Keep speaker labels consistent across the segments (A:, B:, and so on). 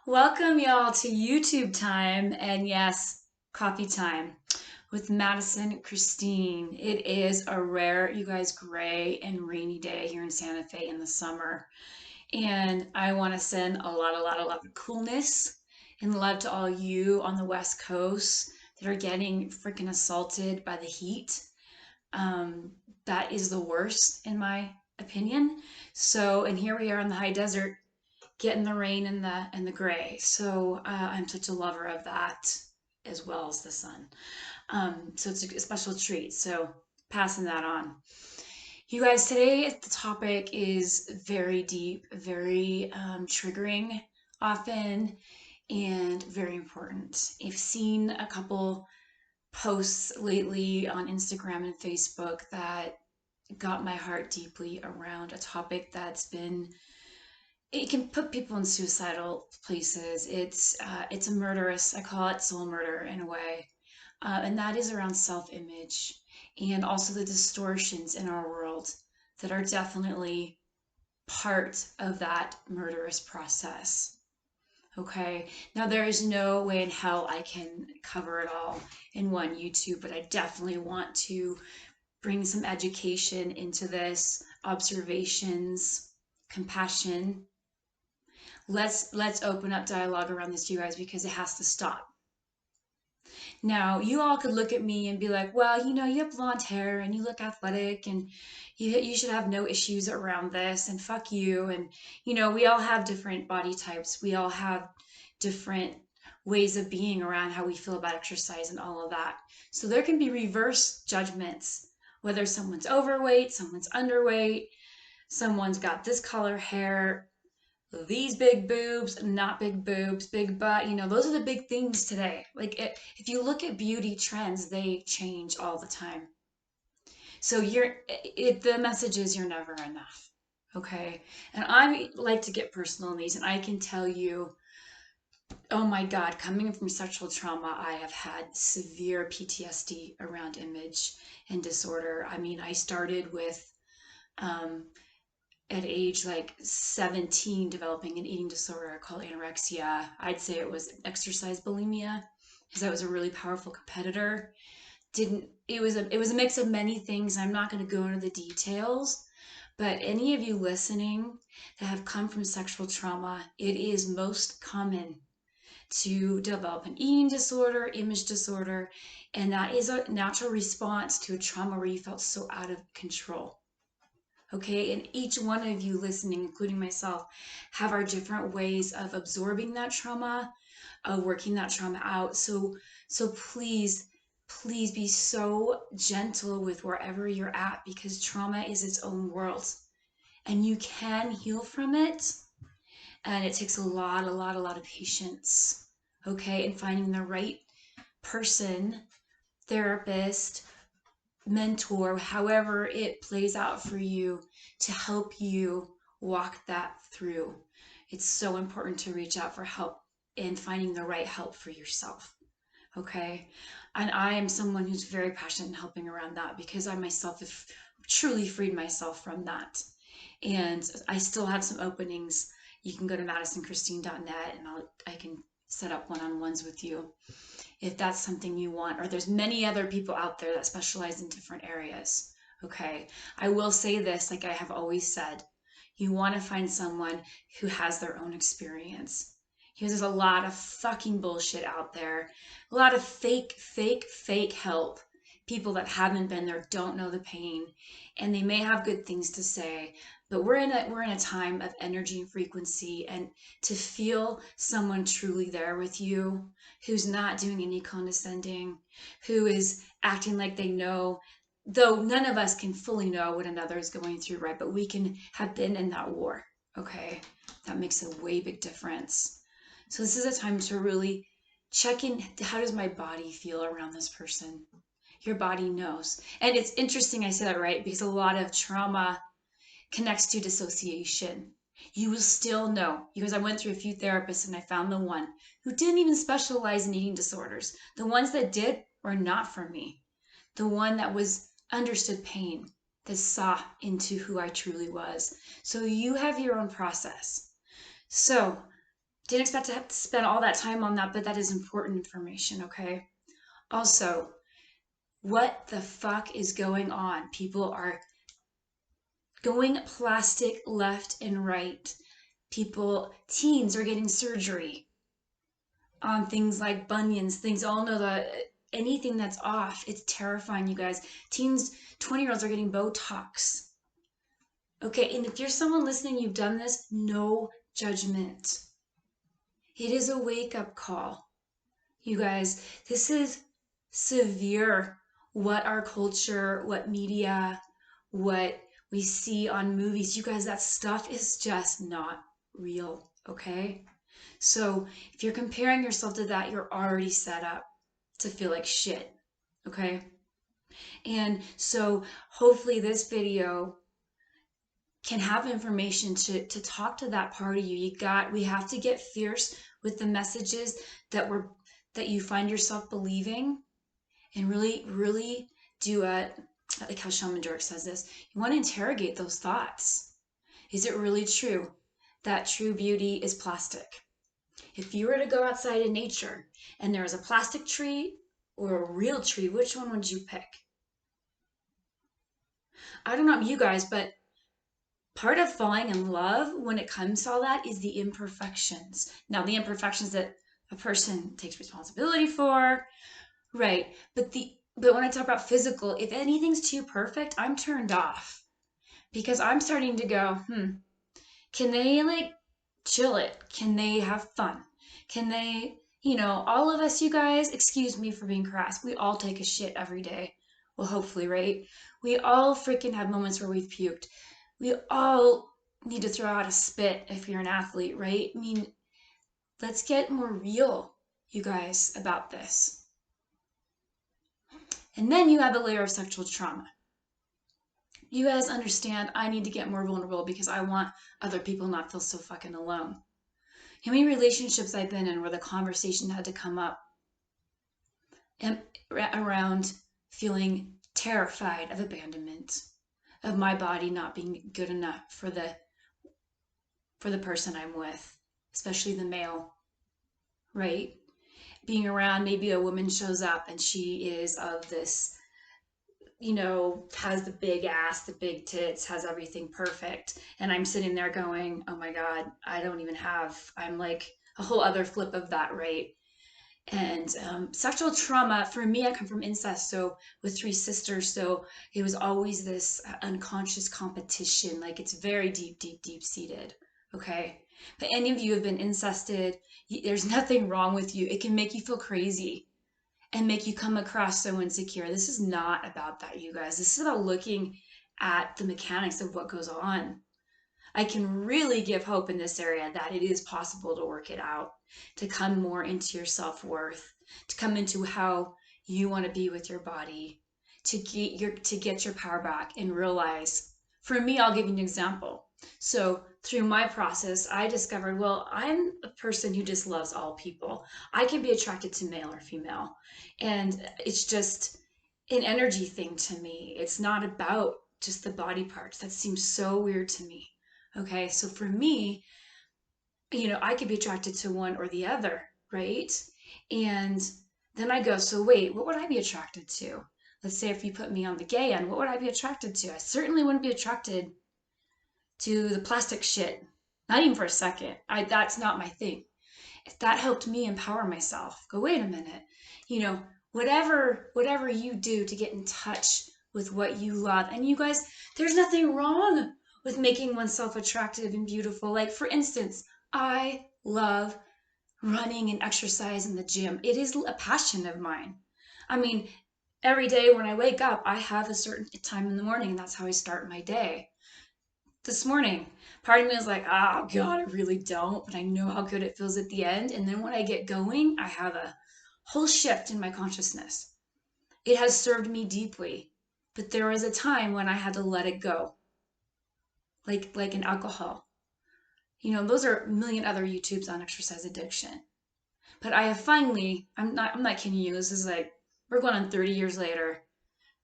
A: Welcome, y'all, to YouTube time and yes, coffee time with Madison and Christine. It is a rare, you guys, gray and rainy day here in Santa Fe in the summer. And I want to send a lot of coolness and love to all you on the West Coast that are getting freaking assaulted by the heat. Um, that is the worst, in my opinion. So, and here we are in the high desert getting the rain and the gray. So I'm such a lover of that as well as the sun. So it's a special treat. So passing that on. You guys, today the topic is very deep, very triggering often, and very important. I've seen a couple posts lately on Instagram and Facebook that got my heart deeply around a topic that's been it can put people in suicidal places. It's a murderous. I call it soul murder in a way, and that is around self-image and also the distortions in our world that are definitely part of that murderous process. Okay, now there is no way in hell I can cover it all in one YouTube, but I definitely want to bring some education into this, observations, compassion. Let's open up dialogue around this, you guys, because it has to stop. Now, you all could look at me and be like, well, you have blonde hair and you look athletic and you should have no issues around this and fuck you. And, we all have different body types. We all have different ways of being around how we feel about exercise and all of that. So there can be reverse judgments, whether someone's overweight, someone's underweight, someone's got this color hair, these big boobs, not big boobs, big butt, those are the big things today. Like if you look at beauty trends, they change all the time. So the message is you're never enough. Okay. And I like to get personal in these, and I can tell you, oh my God, coming from sexual trauma, I have had severe PTSD around image and disorder. I mean, I started with um, at age like 17 developing an eating disorder called anorexia. I'd say it was exercise bulimia because I was a really powerful competitor. Didn't it was a mix of many things. I'm not going to go into the details, but any of you listening that have come from sexual trauma, it is most common to develop an eating disorder, image disorder, and that is a natural response to a trauma where you felt so out of control. Okay, and each one of you listening, including myself, have our different ways of absorbing that trauma, of working that trauma out. So please be so gentle with wherever you're at, because trauma is its own world and you can heal from it. And it takes a lot of patience. Okay, and finding the right person, therapist, mentor, however it plays out for you, to help you walk that through. It's so important to reach out for help and finding the right help for yourself. Okay. And I am someone who's very passionate in helping around that because I myself have truly freed myself from that. And I still have some openings. You can go to madisonchristine.net and I can set up one-on-ones with you if that's something you want, or there's many other people out there that specialize in different areas. Okay, I will say this, like I have always said, you want to find someone who has their own experience, because there's a lot of fucking bullshit out there, a lot of fake help. People that haven't been there don't know the pain, and they may have good things to say, but we're in a time of energy and frequency, and to feel someone truly there with you, who's not doing any condescending, who is acting like they know, though none of us can fully know what another is going through, right? But we can have been in that war, okay? That makes a way big difference. So this is a time to really check in. How does my body feel around this person? Your body knows. And it's interesting I say that, right? Because a lot of trauma connects to dissociation. You will still know, because I went through a few therapists and I found the one who didn't even specialize in eating disorders. The ones that did were not for me. The one that was understood pain, that saw into who I truly was. So you have your own process. So Didn't expect to have to spend all that time on that, but that is important information, okay? Also, what the fuck is going on? People are going plastic left and right. Teens are getting surgery on things like bunions, things all know that anything that's off, it's terrifying, you guys. Teens, 20-year-olds are getting Botox. Okay, and if you're someone listening, you've done this, no judgment. It is a wake-up call. You guys, this is severe what our culture, what media, what we see on movies. You guys, that stuff is just not real, okay? So if you're comparing yourself to that, you're already set up to feel like shit, okay? And so hopefully this video can have information to talk to that part of you. We have to get fierce with the messages that you find yourself believing, and really do like how Shaman Durek says this, you want to interrogate those thoughts. Is it really true that true beauty is plastic? If you were to go outside in nature and there was a plastic tree or a real tree, which one would you pick? I don't know about you guys, but part of falling in love when it comes to all that is the imperfections. Now, the imperfections that a person takes responsibility for, right? But when I talk about physical, if anything's too perfect, I'm turned off because I'm starting to go, can they like chill it? Can they have fun? Can they, all of us, you guys, excuse me for being crass, we all take a shit every day. Well, hopefully, right? We all freaking have moments where we've puked. We all need to throw out a spit if you're an athlete, right? I mean, let's get more real, you guys, about this. And then you have the layer of sexual trauma. You guys understand I need to get more vulnerable because I want other people not feel so fucking alone. How many relationships I've been in where the conversation had to come up around feeling terrified of abandonment, of my body not being good enough for the person I'm with, especially the male, right? Being around, maybe a woman shows up and she is of this, has the big ass, the big tits, has everything perfect. And I'm sitting there going, oh my God, I'm like a whole other flip of that, right? And sexual trauma, for me, I come from incest, so with 3 sisters, so it was always this unconscious competition, like it's very deep seated, okay? But any of you have been incested, there's nothing wrong with you. It can make you feel crazy and make you come across so insecure. This is not about that, you guys. This is about looking at the mechanics of what goes on. I can really give hope in this area that it is possible to work it out, to come more into your self-worth, to come into how you want to be with your body, to get your power back and realize, for me, I'll give you an example. So through my process, I discovered, well, I'm a person who just loves all people. I can be attracted to male or female. And it's just an energy thing to me. It's not about just the body parts. That seems so weird to me. Okay, so for me, I could be attracted to one or the other, right? And then I go, so wait, what would I be attracted to? Let's say if you put me on the gay end, what would I be attracted to? I certainly wouldn't be attracted to the plastic shit. Not even for a second. That's not my thing. If that helped me empower myself, go, wait a minute, whatever you do to get in touch with what you love. And you guys, there's nothing wrong with making oneself attractive and beautiful. Like, for instance, I love running and exercise in the gym. It is a passion of mine. I mean, every day when I wake up, I have a certain time in the morning, and that's how I start my day. This morning, part of me was like, oh God, I really don't, but I know how good it feels at the end. And then when I get going, I have a whole shift in my consciousness. It has served me deeply, but there was a time when I had to let it go. Like an alcohol. Those are a million other YouTubes on exercise addiction. But I have finally, I'm not kidding you, this is like, we're going on 30 years later,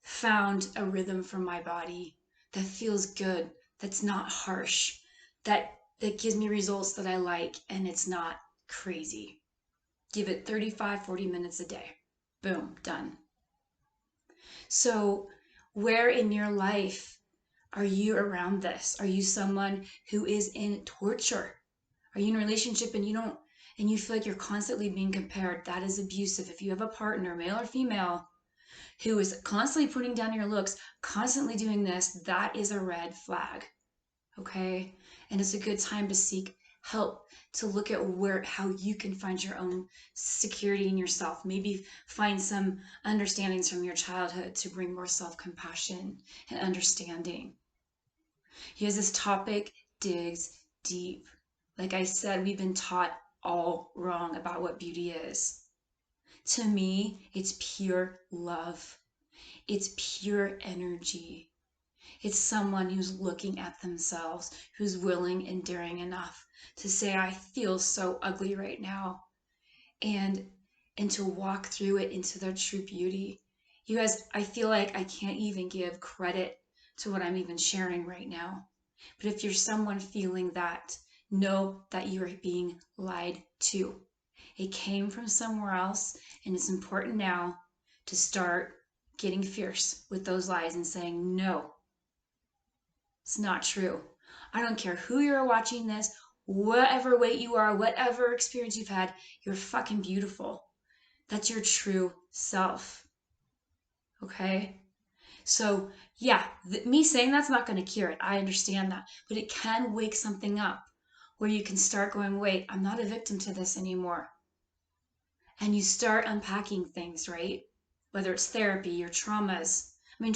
A: found a rhythm for my body that feels good, that's not harsh, that gives me results that I like, and it's not Crazy. Give it 35, 40 minutes a day. Boom, done. So, where in your life are you around this? Are you someone who is in torture? Are you in a relationship and you feel like you're constantly being compared? That is abusive. If you have a partner, male or female, who is constantly putting down your looks, constantly doing this, that is a red flag. Okay? And it's a good time to seek help, to look at how you can find your own security in yourself. Maybe find some understandings from your childhood to bring more self-compassion and understanding. Here's this topic digs deep. Like I said, we've been taught all wrong about what beauty is. To me, it's pure love. It's pure energy. It's someone who's looking at themselves, who's willing and daring enough to say, I feel so ugly right now, and to walk through it into their true beauty. You guys, I feel like I can't even give credit to what I'm even sharing right now. But if you're someone feeling that, know that you are being lied to. It came from somewhere else, and it's important now to start getting fierce with those lies and saying, no, it's not true. I don't care who you're watching this, whatever weight you are, whatever experience you've had, you're fucking beautiful. That's your true self. Okay? So, yeah, me saying that's not going to cure it. I understand that. But it can wake something up where you can start going, wait, I'm not a victim to this anymore. And you start unpacking things, right? Whether it's therapy, your traumas. I mean,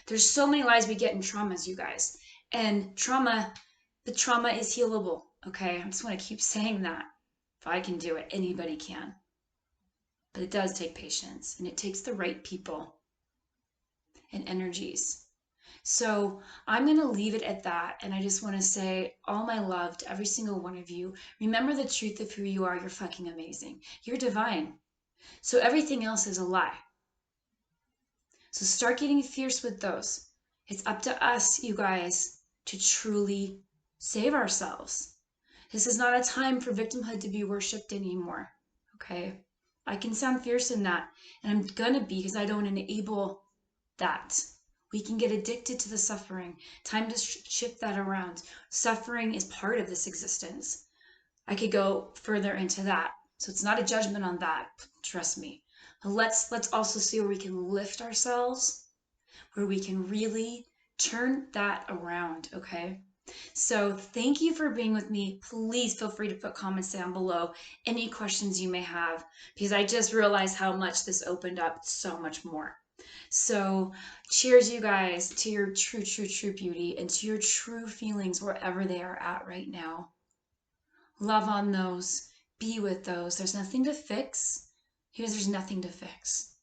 A: there's so many lies we get in traumas, you guys. And the trauma is healable, okay? I just want to keep saying that. If I can do it, anybody can. But it does take patience, and it takes the right people and energies. So I'm going to leave it at that. And I just want to say all my love to every single one of you. Remember the truth of who you are. You're fucking amazing. You're divine. So everything else is a lie. So start getting fierce with those. It's up to us, you guys, to truly save ourselves. This is not a time for victimhood to be worshipped anymore. Okay? I can sound fierce in that. And I'm going to be, because I don't enable that. We can get addicted to the suffering. Time to shift that around. Suffering is part of this existence. I could go further into that. So it's not a judgment on that. Trust me. But let's also see where we can lift ourselves, where we can really turn that around, okay? So thank you for being with me. Please feel free to put comments down below, any questions you may have, because I just realized how much this opened up so much more. So cheers, you guys, to your true, true, true beauty and to your true feelings wherever they are at right now. Love on those. Be with those. There's nothing to fix. Because there's nothing to fix.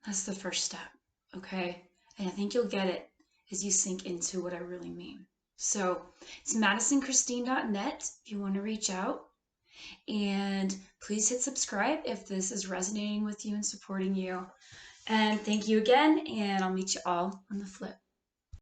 A: That's the first step, okay? And I think you'll get it as you sink into what I really mean. So it's MadisonChristine.net if you want to reach out. And please hit subscribe if this is resonating with you and supporting you. And thank you again, and I'll meet you all on the flip.